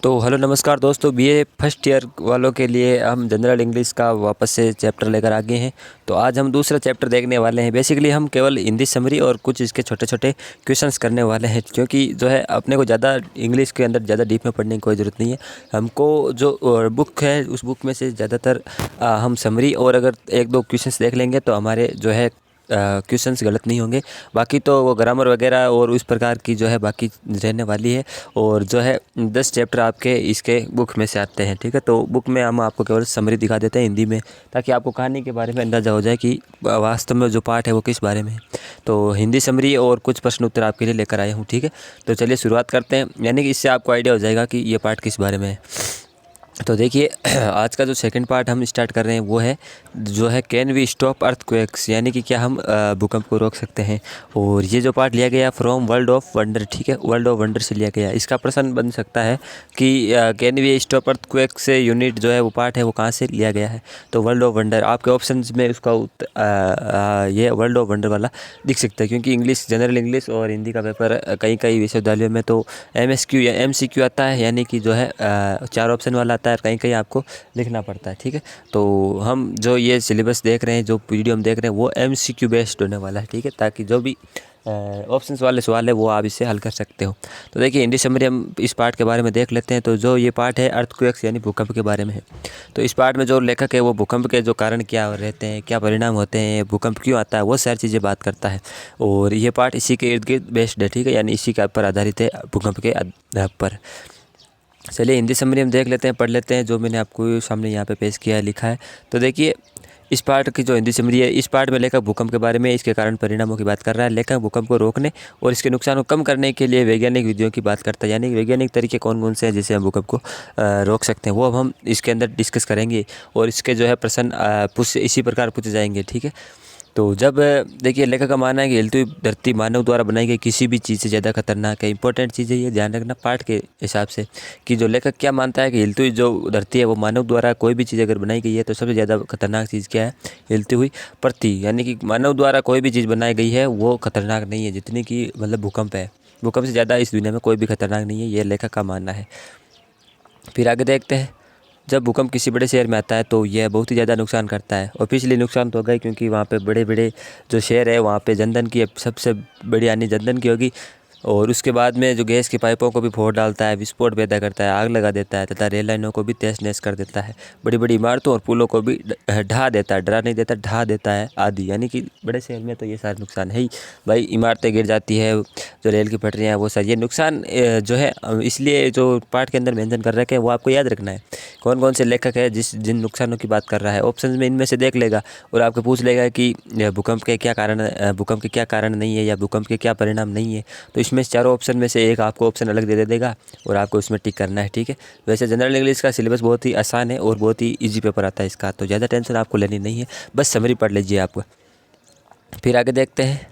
तो हेलो नमस्कार दोस्तों, बीए फर्स्ट ईयर वालों के लिए हम जनरल इंग्लिश का वापस से चैप्टर लेकर आ गए हैं। तो आज हम दूसरा चैप्टर देखने वाले हैं। बेसिकली हम केवल हिंदी समरी और कुछ इसके छोटे छोटे क्वेश्चंस करने वाले हैं, क्योंकि जो है अपने को ज़्यादा इंग्लिश के अंदर ज़्यादा डीप में पढ़ने की कोई ज़रूरत नहीं है। हमको जो बुक है उस बुक में से ज़्यादातर हम समरी और अगर एक दो क्वेश्चंस देख लेंगे तो हमारे जो है क्वेश्चंस गलत नहीं होंगे। बाकी तो वो ग्रामर वगैरह और उस प्रकार की जो है बाकी रहने वाली है। और जो है 10 चैप्टर आपके इसके बुक में से आते हैं, ठीक है। तो बुक में हम आपको केवल समरी दिखा देते हैं हिंदी में, ताकि आपको कहानी के बारे में अंदाज़ा हो जाए कि वास्तव में जो पाठ है वो किस बारे में है। तो हिंदी समरी और कुछ प्रश्न उत्तर आपके लिए लेकर आया हूँ, ठीक है। तो चलिए शुरुआत करते हैं, यानी कि इससे आपको आइडिया हो जाएगा कि ये पाठ किस बारे में है। तो देखिए आज का जो सेकंड पार्ट हम स्टार्ट कर रहे हैं वो है जो है कैन वी स्टॉप अर्थक्वेक्स, यानी कि क्या हम भूकंप को रोक सकते हैं। और ये जो पार्ट लिया गया फ्रॉम वर्ल्ड ऑफ वंडर, ठीक है, वर्ल्ड ऑफ वंडर से लिया गया। इसका प्रश्न बन सकता है कि कैन वी स्टॉप अर्थक्वेक्स से यूनिट जो है वो पार्ट है वो कहाँ से लिया गया है। तो वर्ल्ड ऑफ वंडर आपके ऑप्शंस में उसका ये वर्ल्ड ऑफ वंडर वाला दिख सकता है, क्योंकि इंग्लिश जनरल इंग्लिश और हिंदी का पेपर कई कई विश्वविद्यालयों में तो MSQ या MCQ आता है, यानी कि जो है 4 ऑप्शन वाला आता है, कहीं कहीं आपको लिखना पड़ता है, ठीक है। तो हम जो ये सिलेबस देख रहे हैं, जो वीडियो हम देख रहे हैं वो MCQ बेस्ड होने वाला है, ठीक है, ताकि जो भी ऑप्शंस वाले सवाल है वो आप इससे हल कर सकते हो। तो देखिए हिंदी समरी हम इस पार्ट के बारे में देख लेते हैं। तो जो ये पार्ट है अर्थक्वेक्स यानी भूकंप के बारे में है। तो इस पार्ट में जो लेखक है वो भूकंप के जो कारण क्या रहते हैं, क्या परिणाम होते हैं, भूकंप क्यों आता है, वो सारी चीज़ें बात करता है। और ये पार्ट इसी के इर्द गिर्द बेस्ड है, ठीक है, यानी इसी के ऊपर आधारित है, भूकंप के पर। चलिए हिंदी समरी हम देख लेते हैं, पढ़ लेते हैं जो मैंने आपको सामने यहाँ पे पेश किया है, लिखा है। तो देखिए इस पार्ट की जो हिंदी समरी है, इस पार्ट में लेखक भूकंप के बारे में, इसके कारण परिणामों की बात कर रहा है। लेखक भूकंप को रोकने और इसके नुकसान को कम करने के लिए वैज्ञानिक विधियों की बात करता है, यानी कि वैज्ञानिक तरीके कौन कौन से हैं जिससे हम भूकंप को रोक सकते हैं, वो अब हम इसके अंदर डिस्कस करेंगे। और इसके जो है प्रश्न इसी प्रकार पूछे जाएंगे, ठीक है। तो जब देखिए लेखक का मानना है कि हिलती हुई धरती मानव द्वारा बनाई गई किसी भी चीज़ से ज़्यादा खतरनाक है। इंपॉर्टेंट चीज़ है ये ध्यान रखना पाठ के हिसाब से, कि जो लेखक क्या मानता है कि हिलती हुई जो धरती है वो मानव द्वारा कोई भी चीज़ अगर बनाई गई है तो सबसे ज़्यादा खतरनाक चीज़ क्या है, हिलती हुई पृथ्वी। यानी कि मानव द्वारा कोई भी चीज़ बनाई गई है वो खतरनाक नहीं है जितनी कि मतलब भूकंप है। भूकंप से ज़्यादा इस दुनिया में कोई भी खतरनाक नहीं है, ये लेखक का मानना है। फिर आगे देखते हैं, जब भूकंप किसी बड़े शहर में आता है तो यह बहुत ही ज़्यादा नुकसान करता है। ऑफिशियली नुकसान तो होगा ही, क्योंकि वहाँ पे बड़े बड़े जो शहर है वहाँ पे जनधन की सबसे बड़ी हानि जनधन की होगी। और उसके बाद में जो गैस की पाइपों को भी फोड़ डालता है, विस्फोट पैदा करता है, आग लगा देता है, तथा रेल लाइनों को भी तहस नहस कर देता है। बड़ी बड़ी इमारतों और पुलों को भी ढहा देता है, डरा नहीं देता, ढहा देता है आदि। यानी कि बड़े शहर में तो ये सारे नुकसान है ही भाई। इमारतें गिर जाती है, जो रेल की पटरियाँ हैं वो सारी, ये नुकसान जो है इसलिए जो पार्ट के अंदर मेंशन कर रखे हैं वो आपको याद रखना है कौन कौन से लेखक है जिन नुकसानों की बात कर रहा है। ऑप्शन में इनमें से देख लेगा और आपको पूछ लेगा कि भूकंप के क्या कारण, भूकंप के क्या कारण नहीं है या भूकंप के क्या परिणाम नहीं है। तो इसमें चारों ऑप्शन में से एक आपको ऑप्शन अलग दे देगा और आपको उसमें टिक करना है, ठीक है। वैसे जनरल इंग्लिश का सिलेबस बहुत ही आसान है और बहुत ही ईजी पेपर आता है इसका, तो ज़्यादा टेंशन आपको लेनी नहीं है, बस समरी पढ़ लीजिए आप। फिर आगे देखते हैं,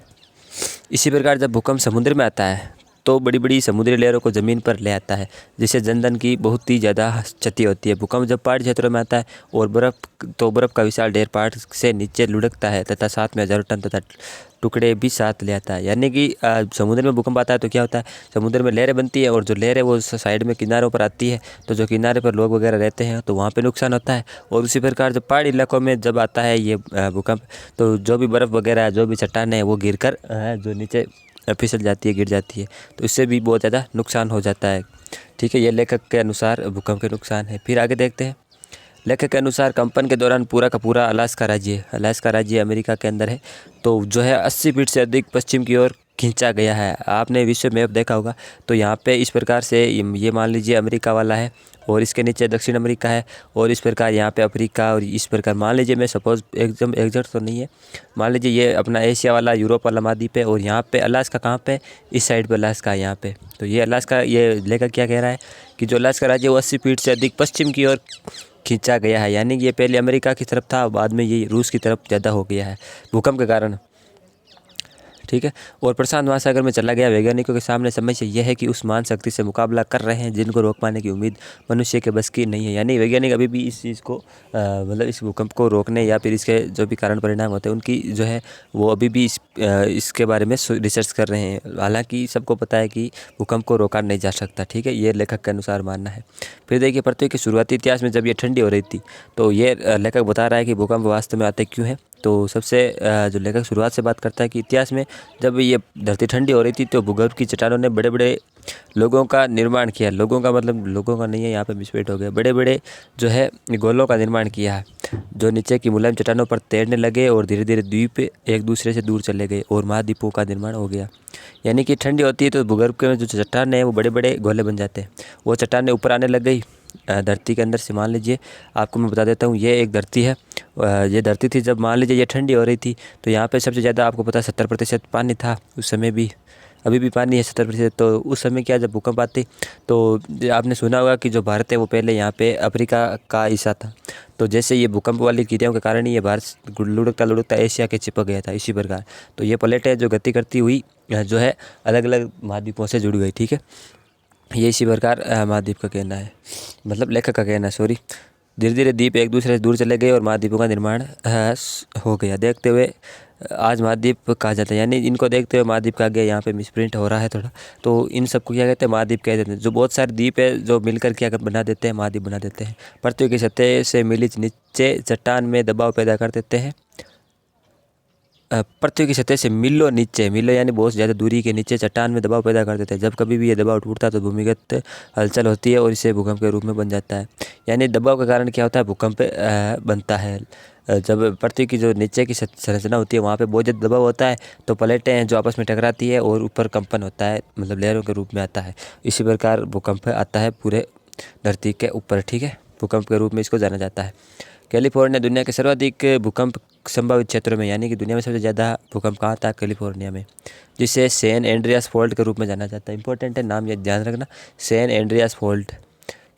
इसी प्रकार जब भूकंप समुद्र में आता है तो बड़ी बड़ी समुद्री लहरों को ज़मीन पर ले आता है, जिससे जनधन की बहुत ही ज़्यादा क्षति होती है। भूकंप जब पहाड़ी क्षेत्रों में आता है और बर्फ़ का विशाल ढेर पहाड़ से नीचे लुढ़कता है तथा साथ में हज़ारों टन तथा टुकड़े भी साथ ले आता है। यानी कि समुद्र में भूकंप आता है तो क्या होता है, समुद्र में लहरें बनती है और जो लहरें वो साइड में किनारों पर आती है, तो जो किनारे पर लोग वगैरह रहते हैं तो वहाँ पे नुकसान होता है। और उसी प्रकार जब पहाड़ी इलाकों में जब आता है ये भूकंप, तो जो भी बर्फ़ वगैरह जो भी चट्टानें हैं वो गिर कर जो नीचे फिसल जाती है, गिर जाती है, तो इससे भी बहुत ज़्यादा नुकसान हो जाता है, ठीक है। ये लेखक के अनुसार भूकंप के नुकसान है। फिर आगे देखते हैं, लेखक के अनुसार कंपन के दौरान पूरा का पूरा अलास्का राज्य अमेरिका के अंदर है, तो जो है 80 फीट से अधिक पश्चिम की ओर खींचा गया है। आपने विश्व मैप देखा होगा, तो यहाँ पे इस प्रकार से ये मान लीजिए अमेरिका वाला है और इसके नीचे दक्षिण अमेरिका है और इस प्रकार यहाँ पे अफ्रीका, और इस प्रकार मान लीजिए, मैं सपोज एकदम एग्जैक्ट तो नहीं है, मान लीजिए ये अपना एशिया वाला यूरोप वाला महाद्वीप है और यहाँ पे अलास्का कहाँ पे, इस साइड पे अलास्का है यहाँ पे। तो ये अलास्का, ये लेखक क्या कह रहा है कि जो अलास्का राज्य वो 80 फीट से अधिक पश्चिम की ओर खींचा गया है, यानी कि ये पहले अमेरिका की तरफ था, बाद में ये रूस की तरफ ज़्यादा हो गया है भूकंप के कारण, ठीक है। और प्रशांत महासागर में चला गया। वैज्ञानिकों के सामने समस्या यह है कि उस महान शक्ति से मुकाबला कर रहे हैं जिनको रोक पाने की उम्मीद मनुष्य के बस की नहीं है। यानी वैज्ञानिक अभी भी इस चीज़ को मतलब इस भूकंप को रोकने या फिर इसके जो भी कारण परिणाम होते हैं उनकी जो है वो अभी भी इसके बारे में रिसर्च कर रहे हैं। हालांकि सबको पता है कि भूकंप को रोका नहीं जा सकता, ठीक है, ये लेखक के अनुसार मानना है। फिर देखिए, पृथ्वी के शुरुआती इतिहास में जब ये ठंडी हो रही थी तो ये लेखक बता रहा है कि भूकंप वास्तव में आते क्यों हैं। तो सबसे जो लेखक शुरुआत से बात करता है कि इतिहास में जब ये धरती ठंडी हो रही थी तो भूगर्भ की चट्टानों ने बड़े बड़े लोगों का निर्माण किया। लोगों का मतलब लोगों का नहीं है, यहाँ पे मिसपेट हो गया। बड़े बड़े जो है गोलों का निर्माण किया है जो नीचे की मुलायम चट्टानों पर तैरने लगे और धीरे धीरे द्वीप एक दूसरे से दूर चले गए और महाद्वीपों का निर्माण हो गया। यानी कि ठंडी होती है तो भूगर्भ के जो चट्टान है वो बड़े बड़े गोले बन जाते हैं। वो चट्टानें ऊपर आने लग गई धरती के अंदर से। मान लीजिए आपको मैं बता देता हूँ, ये एक धरती है। ये धरती थी जब मान लीजिए ये ठंडी हो रही थी तो यहाँ पे सबसे ज़्यादा आपको पता 70% पानी था उस समय भी, अभी भी पानी है 70%। तो उस समय क्या, जब भूकंप आती तो आपने सुना होगा कि जो भारत है वो पहले यहाँ पे अफ्रीका का हिस्सा था। तो जैसे ये भूकंप वाली क्रियाओं के कारण ही ये भारत लुढ़कता एशिया के चिपक गया था। इसी प्रकार तो ये प्लेटें जो गति करती हुई जो है अलग अलग महाद्वीपों से जुड़ गई, ठीक है। ये इसी प्रकार महाद्वीप का कहना है, मतलब लेखक का कहना है, सॉरी। धीरे धीरे द्वीप एक दूसरे से दूर चले गए और महाद्वीपों का निर्माण हो गया। देखते हुए आज महाद्वीप कहा जाता है, यानी इनको देखते हुए महाद्वीप कहा गया। यहाँ पे मिसप्रिंट हो रहा है थोड़ा, तो इन सबको क्या कहते हैं, महाद्वीप कह देते हैं। जो बहुत सारे द्वीप है जो मिलकर क्या बना देते हैं, महाद्वीप बना देते हैं। पृथ्वी की सतह से मिली नीचे चट्टान में दबाव पैदा कर देते हैं। पृथ्वी की सतह से मिलो नीचे, मिलो यानी बहुत ज़्यादा दूरी के नीचे चट्टान में दबाव पैदा कर देते हैं। जब कभी भी ये दबाव टूटता है तो भूमिगत हलचल होती है और इसे भूकंप के रूप में बन जाता है। यानी दबाव के कारण क्या होता है, भूकंप बनता है। जब पृथ्वी की जो नीचे की संरचना होती है वहाँ पे बहुत ज़्यादा दबाव होता है तो प्लेटें हैं जो आपस में टकराती है और ऊपर कंपन होता है, मतलब लहरों के रूप में आता है। इसी प्रकार भूकंप आता है पूरे धरती के ऊपर, ठीक है। भूकंप के रूप में इसको जाना जाता है। कैलिफोर्निया दुनिया के सर्वाधिक भूकंप संभावित क्षेत्रों में, यानी कि दुनिया में सबसे ज़्यादा भूकंप कहाँ था, कैलिफोर्निया में, जिसे सैन एंड्रियास फॉल्ट के रूप में जाना जाता है। इंपॉर्टेंट है, नाम ये ध्यान रखना, सैन एंड्रियास फॉल्ट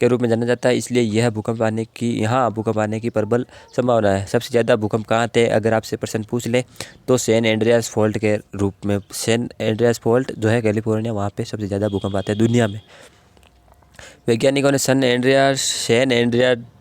के रूप में जाना जाता है। इसलिए यह भूकंप आने की, यहाँ भूकंप आने की प्रबल संभावना है। सबसे ज़्यादा भूकंप कहाँ थे, अगर आपसे प्रश्न पूछ ले तो सैन एंड्रियास फॉल्ट के रूप में। सैन एंड्रियास फॉल्ट जो है कैलिफोर्निया, वहाँ पर सबसे ज़्यादा भूकंप आते हैं दुनिया में। वैज्ञानिकों ने सैन एंड्रियास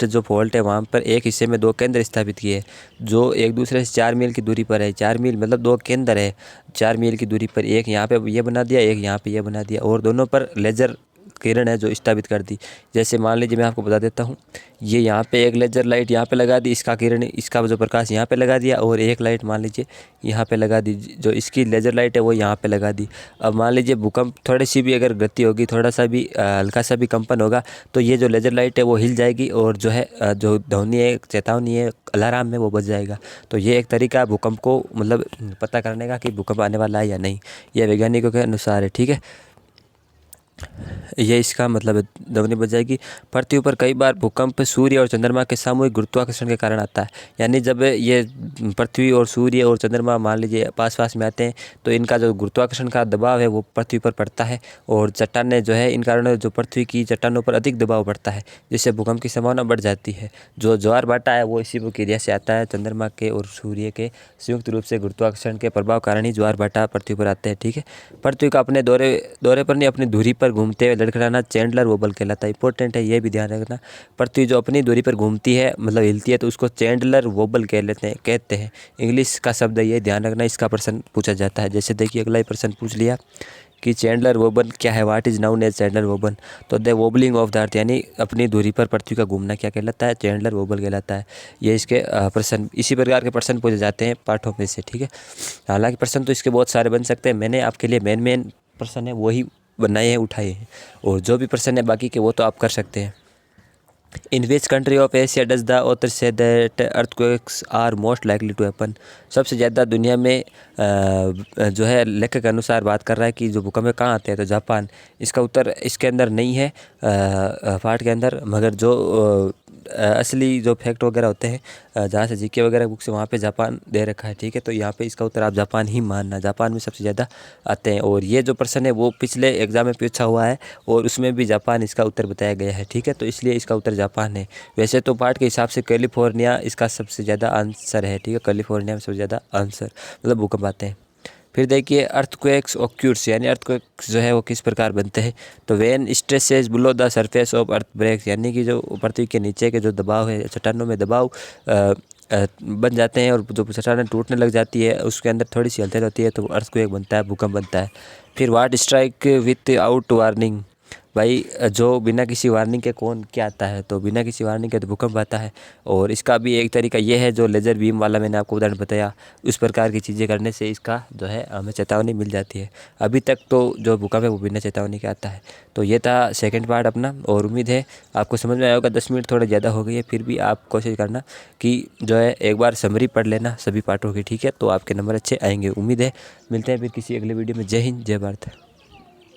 जो फॉल्ट है वहाँ पर एक हिस्से में 2 केंद्र स्थापित किए जो एक दूसरे से 4 मील की दूरी पर है। 4 मील मतलब 2 केंद्र है, 4 मील की दूरी पर। एक यहाँ पे ये बना दिया, एक यहाँ पे ये बना दिया, और दोनों पर लेज़र किरण है जो स्थापित कर दी। जैसे मान लीजिए मैं आपको बता देता हूँ, ये यहाँ पे एक लेज़र लाइट यहाँ पे लगा दी, इसका किरण, इसका जो प्रकाश यहाँ पे लगा दिया, और एक लाइट मान लीजिए यहाँ पे लगा दी, जो इसकी लेज़र लाइट है वो यहाँ पे लगा दी। अब मान लीजिए भूकंप थोड़ी सी भी अगर गति होगी, थोड़ा सा भी हल्का सा भी कंपन होगा तो ये जो लेज़र लाइट है वो हिल जाएगी और जो है जो ध्वनि है, चेतावनी है, अलार्म है, वो बज जाएगा। तो ये एक तरीका है भूकंप को मतलब पता करने का कि भूकंप आने वाला है या नहीं, ये वैज्ञानिकों के अनुसार है, ठीक है। ये इसका मतलब है, ध्वनि बज जाएगी। पृथ्वी पर कई बार भूकंप सूर्य और चंद्रमा के सामूहिक गुरुत्वाकर्षण के कारण आता है। यानी जब ये पृथ्वी और सूर्य और चंद्रमा मान लीजिए पास पास में आते हैं तो इनका जो गुरुत्वाकर्षण का दबाव है वो पृथ्वी पर पड़ता है, और चट्टानें जो है इन कारणों जो पृथ्वी की चट्टानों पर अधिक दबाव पड़ता है, जिससे भूकंप की संभावना बढ़ जाती है। जो ज्वार भाटा है वो इसी प्रक्रिया से आता है। चंद्रमा के और सूर्य के संयुक्त रूप से गुरुत्वाकर्षण के प्रभाव कारण ही ज्वार भाटा पृथ्वी पर आते हैं, ठीक है। पृथ्वी का अपने दौरे पर नहीं, अपनी धुरी पर घूमते हुए लड़खड़ाना चैंडलर वोबल कहलाता है। इंपॉर्टेंट है, ये भी ध्यान रखना। पृथ्वी जो अपनी दूरी पर घूमती है मतलब हिलती है तो उसको चैंडलर वोबल कहते हैं। इंग्लिश का शब्द है, ये ध्यान रखना, इसका प्रश्न पूछा जाता है। जैसे देखिए अगला ही प्रश्न पूछ लिया कि चैंडलर वोबल क्या है, what is known as Chandler wobble. तो the wobbling of the earth, यानी अपनी दूरी पर पृथ्वी का घूमना क्या कहलाता है, चैंडलर वोबल कहलाता है। ये इसके प्रश्न, इसी प्रकार के प्रश्न पूछे जाते हैं पाठों में से, ठीक है। हालांकि प्रश्न तो इसके बहुत सारे बन सकते हैं, मैंने आपके लिए मेन प्रश्न है वही बनाए हैं, उठाए हैं, और जो भी प्रश्न है बाकी के वो तो आप कर सकते हैं। In which country of Asia does the author say that earthquakes are most likely to happen. सबसे ज़्यादा दुनिया में जो है लेखक के अनुसार बात कर रहा है कि जो भूकंप कहाँ आते हैं, तो जापान। इसका उत्तर इसके अंदर नहीं है पाठ के अंदर, मगर जो असली जो फैक्ट वगैरह होते हैं जहाँ से जीके वगैरह बुक से वहाँ पे जापान दे रखा है, ठीक है। तो यहाँ पे इसका उत्तर आप जापान ही मानना, जापान में सबसे ज़्यादा आते हैं। और ये जो प्रश्न है वो पिछले एग्जाम में पूछा हुआ है और उसमें भी जापान इसका उत्तर बताया गया है, ठीक है। तो इसलिए इसका उत्तर जापान है। वैसे तो पाठ के हिसाब से कैलिफोर्निया इसका सबसे ज़्यादा आंसर है, ठीक है। कैलिफोर्निया में सबसे ज़्यादा आंसर मतलब भूकंप आते हैं। फिर देखिए अर्थक्वेक्स ऑक्यूर्स, यानी अर्थक्वेक्स जो है वो किस प्रकार बनते हैं। तो when stresses below the surface of earth breaks, यानी कि जो पृथ्वी के नीचे के जो दबाव है, चट्टानों में दबाव बन जाते हैं और जो चट्टानें टूटने लग जाती है, उसके अंदर थोड़ी सी हलचल होती है तो अर्थक्वेक बनता है, भूकंप बनता है। फिर वाट स्ट्राइक विथ आउट वार्निंग, भाई जो बिना किसी वार्निंग के कौन क्या आता है, तो बिना किसी वार्निंग के तो भूकंप आता है। और इसका भी एक तरीका ये है, जो लेज़र बीम वाला मैंने आपको उदाहरण बताया, उस प्रकार की चीज़ें करने से इसका जो है हमें चेतावनी मिल जाती है। अभी तक तो जो भूकंप है वो बिना चेतावनी के आता है। तो ये था सेकंड पार्ट अपना, और उम्मीद है आपको समझ में आया होगा। 10 मिनट थोड़ा ज़्यादा हो गई है, फिर भी आप कोशिश करना कि जो है एक बार समरी पढ़ लेना सभी पार्टों की, ठीक है, तो आपके नंबर अच्छे आएंगे। उम्मीद है मिलते हैं फिर किसी अगले वीडियो में। जय हिंद, जय भारत।